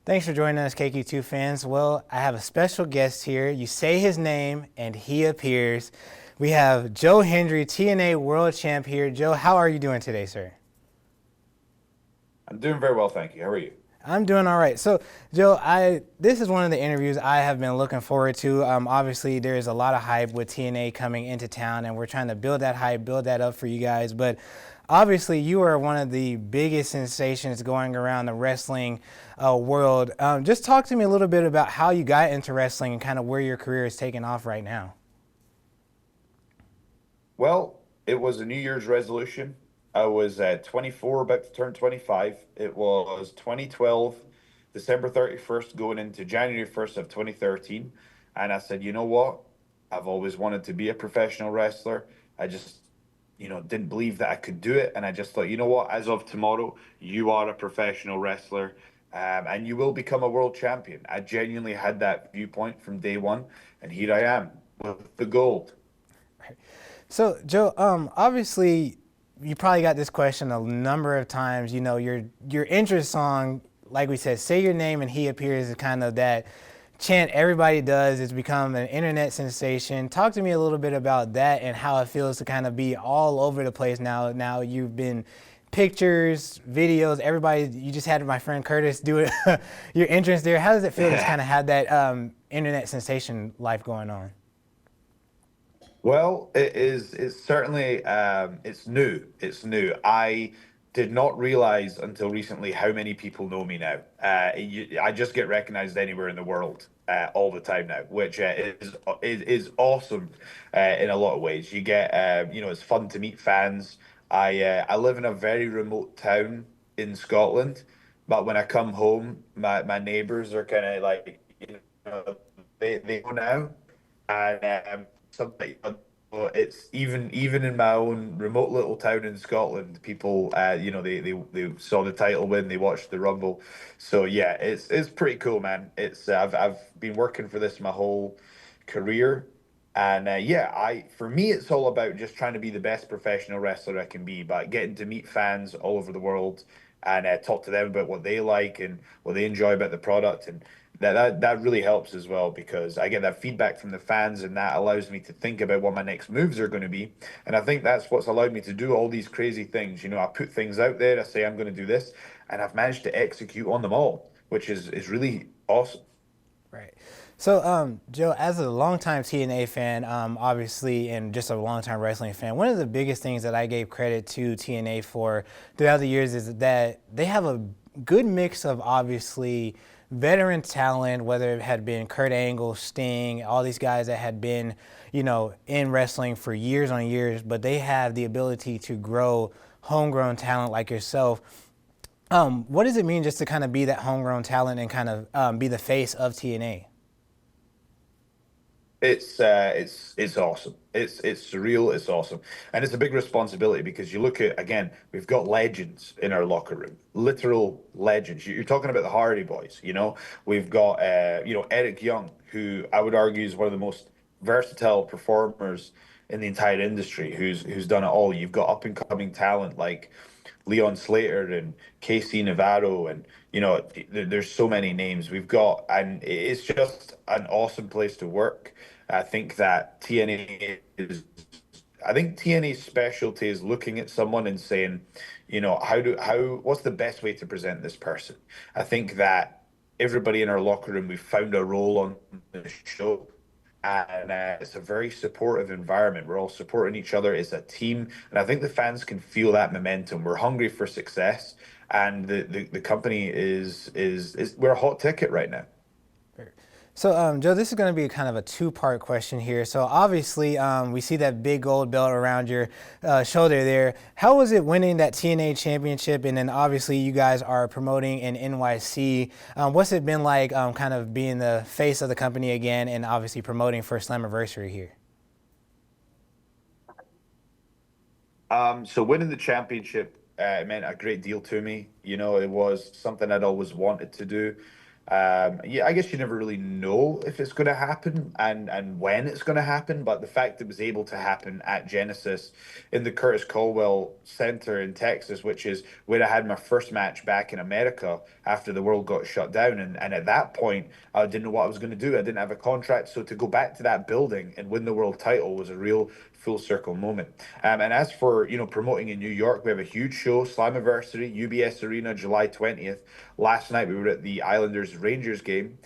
Thanks for joining us, KQ2 fans. Well, I have a special guest here. You say his name, and he appears. We have Joe Hendry, TNA World Champ here. Joe, how are you doing today, sir? I'm doing very well, thank you. How are you? I'm doing all right. So, Joe, this is one of the interviews I have been looking forward to. Obviously, there's a lot of hype with TNA coming into town, and we're trying to build that hype, build that up for you guys. But obviously, you are one of the biggest sensations going around the wrestling world. Just talk to me a little bit about how you got into wrestling and kind of where your career is taking off right now. Well, it was a New Year's resolution. I was 24, about to turn 25. It was 2012, December 31st, going into January 1st of 2013. And I said, you know what? I've always wanted to be a professional wrestler. I just, didn't believe that I could do it. And I just thought, you know what? As of tomorrow, you are a professional wrestler. And you will become a world champion. I genuinely had that viewpoint from day one. And here I am with the gold. So, Joe, obviously, you probably got this question a number of times. You know, your interest song, like we said, "Say Your Name" and "He Appears" is kind of that chant everybody does. It's become an internet sensation. Talk to me a little bit about that and how it feels to kind of be all over the place now. Now you've been pictures, videos, everybody. You just had my friend Curtis do it. Your entrance there. How does it feel to kind of have that internet sensation life going on? Well, it is. It's certainly. It's new. It's new. I did not realize until recently how many people know me now. I just get recognized anywhere in the world all the time now, which is awesome in a lot of ways. You get, it's fun to meet fans. I live in a very remote town in Scotland, but when I come home, my neighbors are kind of like, they know now, and something. It's even in my own remote little town in Scotland, people they saw the title win, they watched the Rumble, so yeah, it's pretty cool, man. It's I've been working for this my whole career, and yeah, I for me it's all about just trying to be the best professional wrestler I can be, but getting to meet fans all over the world and talk to them about what they like and what they enjoy about the product and that really helps as well because I get that feedback from the fans and that allows me to think about what my next moves are going to be. And I think that's what's allowed me to do all these crazy things. You know, I put things out there, I say I'm going to do this, and I've managed to execute on them all, which is really awesome. Right. So, Joe, as a longtime TNA fan, obviously, and just a longtime wrestling fan, one of the biggest things that I gave credit to TNA for throughout the years is that they have a good mix of obviously veteran talent, whether it had been Kurt Angle, Sting, all these guys that had been, in wrestling for years on years, but they have the ability to grow homegrown talent like yourself. What does it mean just to kind of be that homegrown talent and kind of be the face of TNA? It's awesome. It's surreal. It's awesome, and it's a big responsibility because you look at again, we've got legends in our locker room, literal legends. You're talking about the Hardy Boys. We've got Eric Young, who I would argue is one of the most versatile performers in the entire industry, who's done it all. You've got up and coming talent like Leon Slater and KC Navarro, and there's so many names we've got, and it's just an awesome place to work. I think that TNA is. I think TNA's specialty is looking at someone and saying, what's the best way to present this person? I think that everybody in our locker room, we've found a role on the show and it's a very supportive environment. We're all supporting each other. It's a team, and I think the fans can feel that momentum. We're hungry for success, and the company is we're a hot ticket right now. So, Joe, this is going to be kind of a two-part question here. So, obviously, we see that big gold belt around your shoulder there. How was it winning that TNA championship? And then, obviously, you guys are promoting in NYC. What's it been like kind of being the face of the company again and obviously promoting for Slammiversary here? So winning the championship meant a great deal to me. You know, it was something I'd always wanted to do. Yeah, I guess you never really know if it's going to happen and when it's going to happen, but the fact it was able to happen at Genesis in the Curtis Caldwell Center in Texas, which is where I had my first match back in America after the world got shut down, and at that point I didn't know what I was going to do. I didn't have a contract, so to go back to that building and win the world title was a real full circle moment. And as for promoting in New York, we have a huge show, Slammiversary, UBS Arena, July 20th. Last night we were at the Islanders Rangers game.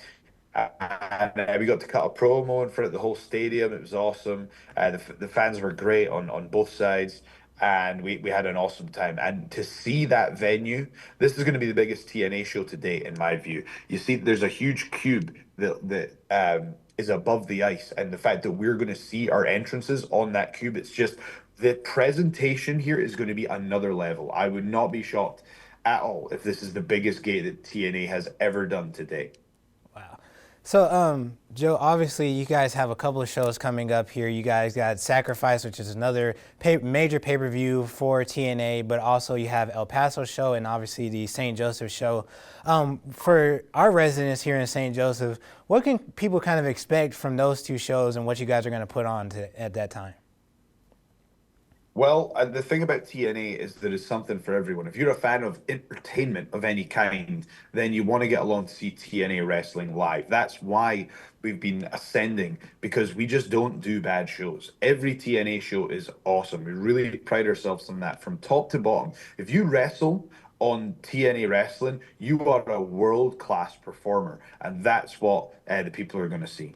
And we got to cut a promo in front of the whole stadium. It was awesome. The fans were great on both sides, and we had an awesome time. And to see that venue, this is going to be the biggest TNA show to date, in my view. You see, there's a huge cube that is above the ice, and the fact that we're going to see our entrances on that cube, it's just the presentation here is going to be another level. I would not be shocked at all if this is the biggest gate that TNA has ever done to date. Wow. So, Joe, obviously you guys have a couple of shows coming up here. You guys got Sacrifice, which is another major pay-per-view for TNA, but also you have El Paso show and obviously the St. Joseph show. For our residents here in St. Joseph, what can people kind of expect from those two shows and what you guys are going to put on at that time? Well, the thing about TNA is there is something for everyone. If you're a fan of entertainment of any kind, then you want to get along to see TNA wrestling live. That's why we've been ascending, because we just don't do bad shows. Every TNA show is awesome. We really pride ourselves on that from top to bottom. If you wrestle on TNA wrestling, you are a world-class performer, and that's what the people are going to see.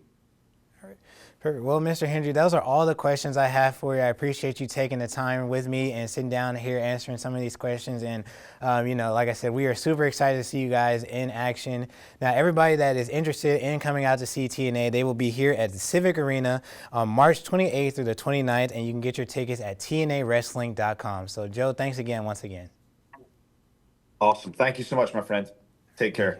Perfect. Well, Mr. Hendry, those are all the questions I have for you. I appreciate you taking the time with me and sitting down here answering some of these questions. And, like I said, we are super excited to see you guys in action. Now, everybody that is interested in coming out to see TNA, they will be here at the Civic Arena on March 28th through the 29th, and you can get your tickets at tnawrestling.com. So, Joe, thanks again once again. Awesome. Thank you so much, my friend. Take care.